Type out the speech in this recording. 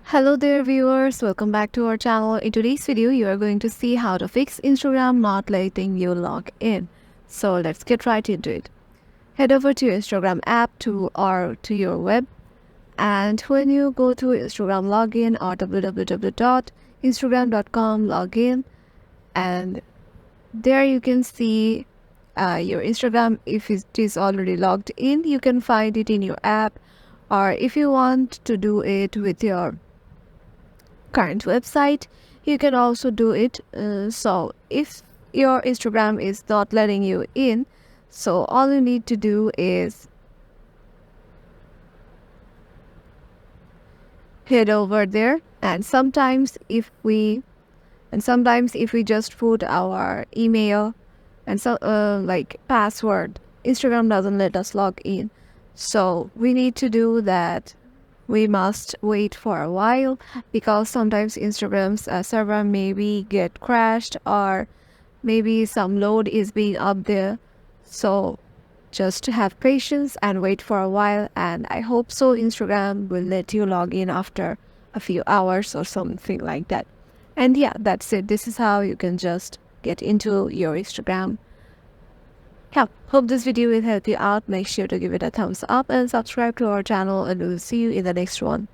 Hello there viewers, welcome back to our channel. In today's video, you are going to see how to fix Instagram not letting you log in. So let's get right into it. Head over to your Instagram app to your web, and when you go to Instagram login or www.instagram.com login, and there you can see your Instagram. If it is already logged in, you can find it in your app, or if you want to do it with your current website, you can also do it. So if your Instagram is not letting you in, so all you need to do is head over there, and sometimes if we just put our email and like password, Instagram doesn't let us log in. So we need to do that. We must wait for a while because sometimes Instagram's server maybe get crashed, or maybe some load is being up there. So just have patience and wait for a while, and I hope so Instagram will let you log in after a few hours or something like that. And yeah, that's it. This is how you can just get into your Instagram. Yeah, hope this video will help you out. Make sure to give it a thumbs up and subscribe to our channel, and we'll see you in the next one.